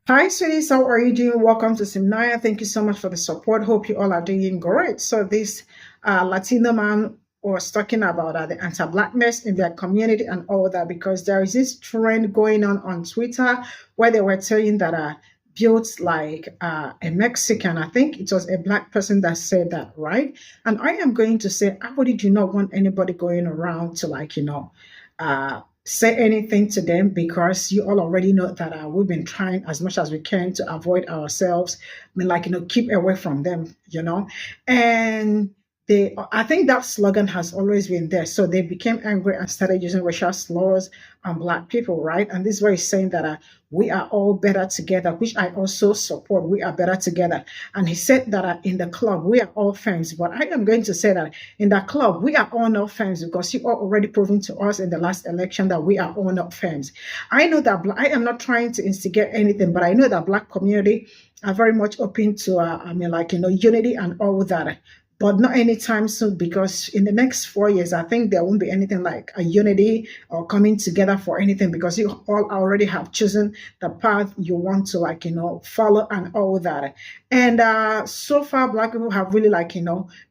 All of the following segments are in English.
Hi, sweeties. How are you doing? Welcome to Cimnanya. Thank you so much for the support. Hope you all are doing great. So, this Latino man was talking about the anti-blackness in their community and all that because there is this trend going on Twitter where they were saying that built like a Mexican. I think it was a black person that said that, right? And I am going to say, I really do not want anybody going around to say anything to them because you all already know that we've been trying as much as we can to avoid ourselves. I mean, keep away from them. And I think that slogan has always been there. So they became angry and started using racial slurs on Black people, right? And this is where he's saying that we are all better together, which I also support. We are better together. And he said that in the club, we are all friends. But I am going to say that in that club, we are all not friends because you are already proven to us in the last election that we are all not friends. I know that I am not trying to instigate anything, but I know that Black community are very much open to, unity and all that. But not anytime soon, because in the next 4 years, I think there won't be anything like a unity or coming together for anything because you all already have chosen the path you want to, follow and all that. And so far, Black people have really,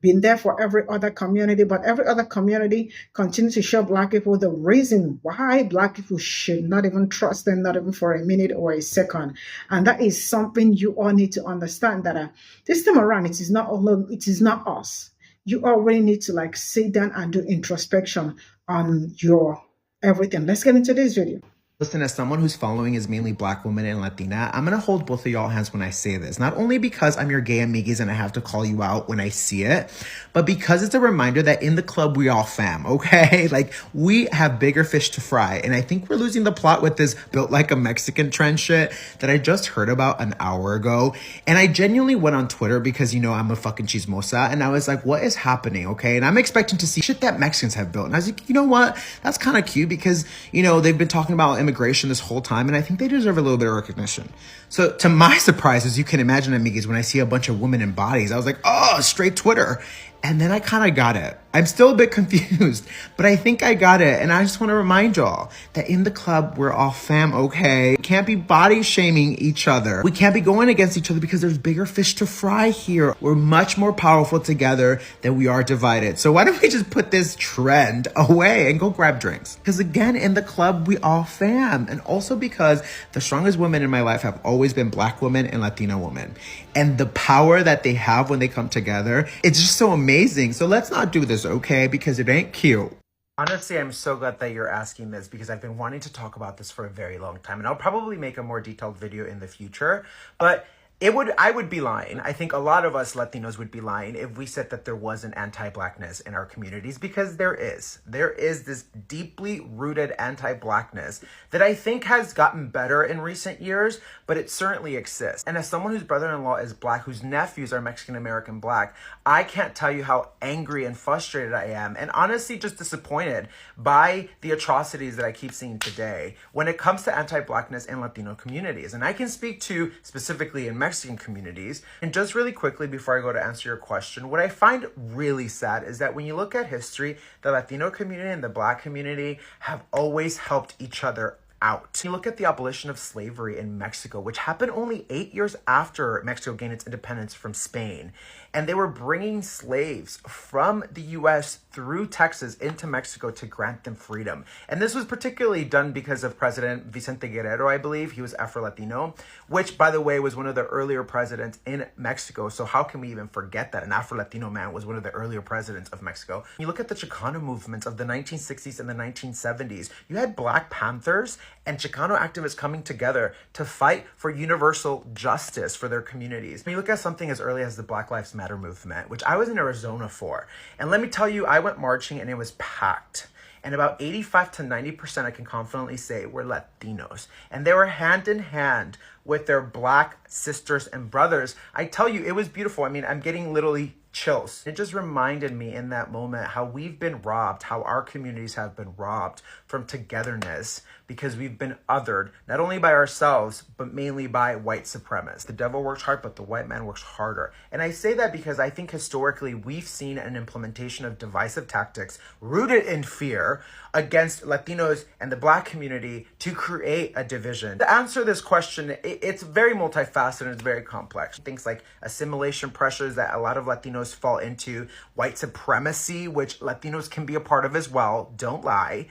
been there for every other community, but every other community continues to show Black people the reason why Black people should not even trust them, not even for a minute or a second. And that is something you all need to understand that this time around, it is not alone, it is not us. You already need to sit down and do introspection on your everything. Let's get into this video. Listen, as someone whose following is mainly Black women and Latina, I'm going to hold both of y'all hands when I say this. Not only because I'm your gay amigues and I have to call you out when I see it, but because it's a reminder that in the club, we all fam, okay? Like, we have bigger fish to fry. And I think we're losing the plot with this built like a Mexican trend shit that I just heard about an hour ago. And I genuinely went on Twitter because, I'm a fucking chismosa. And I was like, what is happening, okay? And I'm expecting to see shit that Mexicans have built. And I was like, you know what? That's kind of cute because, they've been talking about immigration this whole time, and I think they deserve a little bit of recognition. So to my surprise, as you can imagine, amigues, when I see a bunch of women in bodies, I was like, oh, straight Twitter. And then I kind of got it. I'm still a bit confused, but I think I got it. And I just want to remind y'all that in the club, we're all fam, okay? We can't be body shaming each other. We can't be going against each other because there's bigger fish to fry here. We're much more powerful together than we are divided. So why don't we just put this trend away and go grab drinks? Because again, in the club, we all fam. And also because the strongest women in my life have always been Black women and Latino women. And the power that they have when they come together, it's just so amazing. So let's not do this, okay? Because it ain't cute. Honestly, I'm so glad that you're asking this because I've been wanting to talk about this for a very long time. And I'll probably make a more detailed video in the future. But I would be lying. I think a lot of us Latinos would be lying if we said that there wasn't anti-blackness in our communities, because there is. There is this deeply rooted anti-blackness that I think has gotten better in recent years, but it certainly exists. And as someone whose brother-in-law is Black, whose nephews are Mexican-American Black, I can't tell you how angry and frustrated I am, and honestly just disappointed by the atrocities that I keep seeing today when it comes to anti-blackness in Latino communities. And I can speak to specifically in Mexican communities. And just really quickly before I go to answer your question, what I find really sad is that when you look at history, the Latino community and the Black community have always helped each other out. You look at the abolition of slavery in Mexico, which happened only 8 years after Mexico gained its independence from Spain. And they were bringing slaves from the US through Texas into Mexico to grant them freedom. And this was particularly done because of President Vicente Guerrero, I believe. He was Afro-Latino, which, by the way, was one of the earlier presidents in Mexico. So how can we even forget that an Afro-Latino man was one of the earlier presidents of Mexico? You look at the Chicano movements of the 1960s and the 1970s. You had Black Panthers and Chicano activists coming together to fight for universal justice for their communities. When you look at something as early as the Black Lives Matter movement, which I was in Arizona for, and let me tell you, I went marching and it was packed. And about 85 to 90%, I can confidently say, were Latinos. And they were hand in hand with their Black sisters and brothers. I tell you, it was beautiful. I mean, I'm getting literally chills. It just reminded me in that moment how we've been robbed, how our communities have been robbed from togetherness because we've been othered, not only by ourselves, but mainly by white supremacists. The devil works hard, but the white man works harder. And I say that because I think historically we've seen an implementation of divisive tactics rooted in fear against Latinos and the Black community to create a division. To answer this question, it's very multifaceted, it's very complex. Things like assimilation pressures that a lot of Latinos fall into, white supremacy, which Latinos can be a part of as well, don't lie,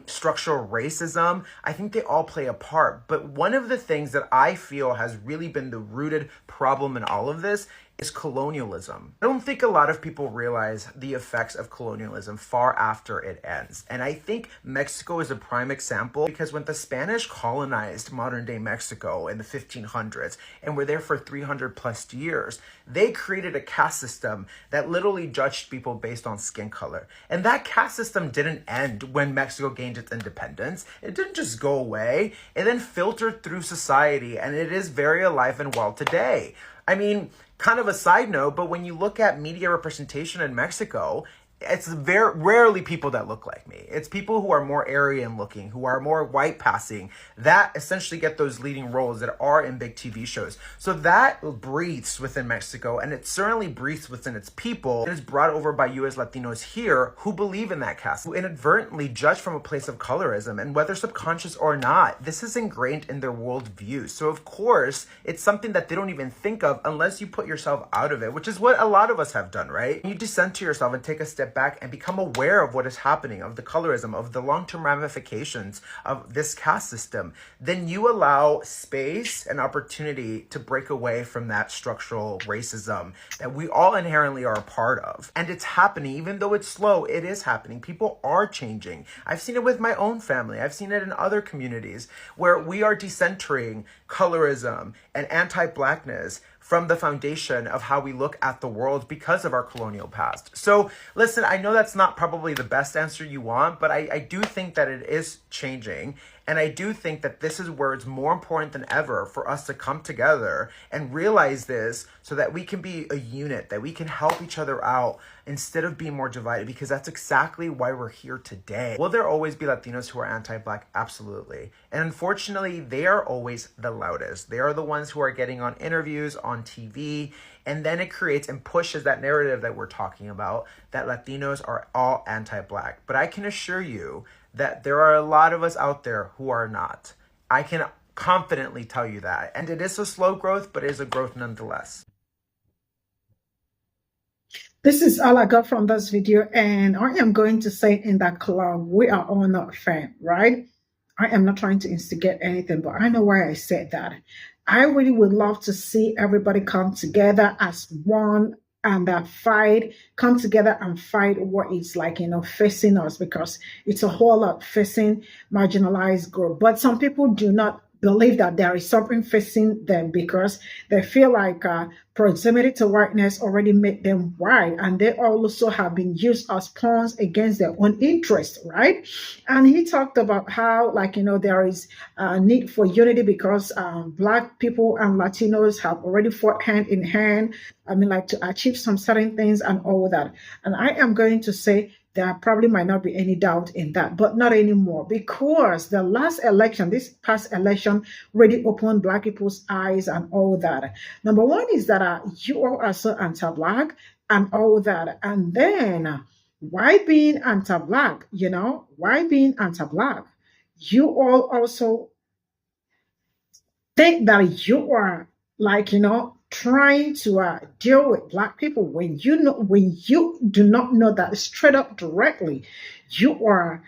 structural racism, I think they all play a part. But one of the things that I feel has really been the rooted problem in all of this is colonialism. I don't think a lot of people realize the effects of colonialism far after it ends. And I think Mexico is a prime example because when the Spanish colonized modern day Mexico in the 1500s and were there for 300 plus years, they created a caste system that literally judged people based on skin color. And that caste system didn't end when Mexico gained its independence. It didn't just go away. It then filtered through society, and it is very alive and well today. I mean, kind of a side note, but when you look at media representation in Mexico, it's very rarely people that look like me. It's people who are more Aryan looking, who are more white passing, that essentially get those leading roles that are in big TV shows. So that breathes within Mexico, and it certainly breathes within its people. It is brought over by US Latinos here who believe in that caste, who inadvertently judge from a place of colorism, and whether subconscious or not, this is ingrained in their worldview. So of course, it's something that they don't even think of unless you put yourself out of it, which is what a lot of us have done, right? You decenter yourself and take a step back and become aware of what is happening, of the colorism, of the long-term ramifications of this caste system, then you allow space and opportunity to break away from that structural racism that we all inherently are a part of. And it's happening, even though it's slow, it is happening. People are changing. I've seen it with my own family. I've seen it in other communities where we are decentering colorism and anti-blackness from the foundation of how we look at the world because of our colonial past. So listen, I know that's not probably the best answer you want, but I do think that it is changing. And I do think that this is where it's more important than ever for us to come together and realize this so that we can be a unit, that we can help each other out instead of being more divided, because that's exactly why we're here today. Will there always be Latinos who are anti-Black? Absolutely. And unfortunately, they are always the loudest. They are the ones who are getting on interviews, on TV, and then it creates and pushes that narrative that we're talking about, that Latinos are all anti-Black. But I can assure you that there are a lot of us out there who are not. I can confidently tell you that. And it is a slow growth, but it is a growth nonetheless. This is all I got from this video, and I am going to say in that club, we are all not fans, right? I am not trying to instigate anything, but I know why I said that. I really would love to see everybody come together as one and that come together and fight what it's like, facing us, because it's a whole lot facing marginalized group. But some people do not believe that there is something facing them because they feel like proximity to whiteness already made them white, and they also have been used as pawns against their own interest, right? And he talked about how, there is a need for unity because Black people and Latinos have already fought hand in hand, to achieve some certain things and all that. And I am going to say there probably might not be any doubt in that, but not anymore, because the last election, this past election, really opened Black people's eyes and all that. Number one is that you all are so anti-Black and all that. And then why being anti-Black, why being anti-Black? You all also think that you are trying to deal with Black people when you do not know that straight up directly. You are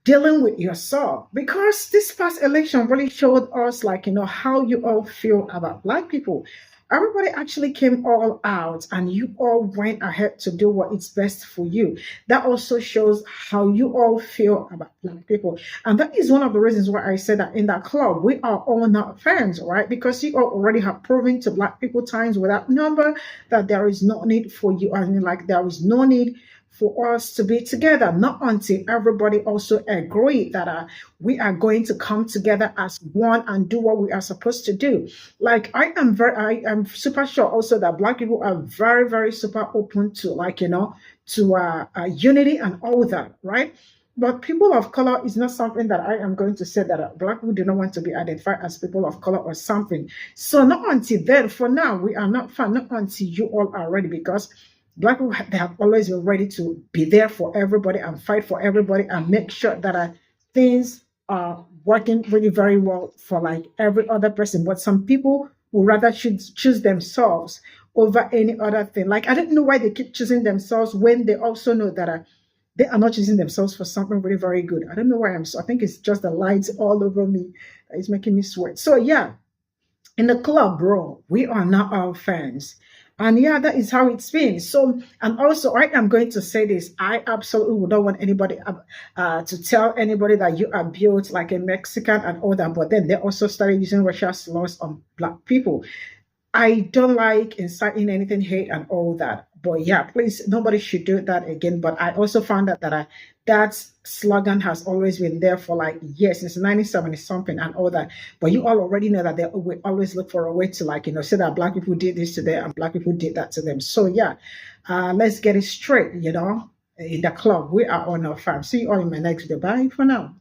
dealing with yourself, because this past election really showed us how you all feel about Black people. Everybody actually came all out and you all went ahead to do what is best for you. That also shows how you all feel about Black people. And that is one of the reasons why I said that in that club, we are all not fans, right? Because you all already have proven to Black people times without number that there is no need for you. There is no need for us to be together, not until everybody also agree that we are going to come together as one and do what we are supposed to do. I am super sure also that Black people are very, very super open to unity and all that, right? But people of color is not something that I am going to say that Black people do not want to be identified as people of color or something. So not until then, for now, we are not fine. Not until you all are ready, because Black people, they have always been ready to be there for everybody and fight for everybody and make sure that things are working really very well for like every other person. But some people would rather choose themselves over any other thing. Like, I don't know why they keep choosing themselves when they also know that they are not choosing themselves for something really very good. I don't know why I'm so. I think it's just the lights all over me that is making me sweat. So yeah, in the club, bro, we are not our fans. And yeah, that is how it's been. So, and also, I am going to say this: I absolutely don't want anybody to tell anybody that you are built like a Mexican and all that. But then they also started using racial slurs on Black people. I don't like inciting anything hate and all that. But yeah, please, nobody should do that again. But I also found out that that slogan has always been there for like years, since 1970 something and all that. But you all already know that they will always look for a way to like, say that Black people did this to them and Black people did that to them. So yeah, let's get it straight, in the club. We are on our farm. See you all in my next video. Bye for now.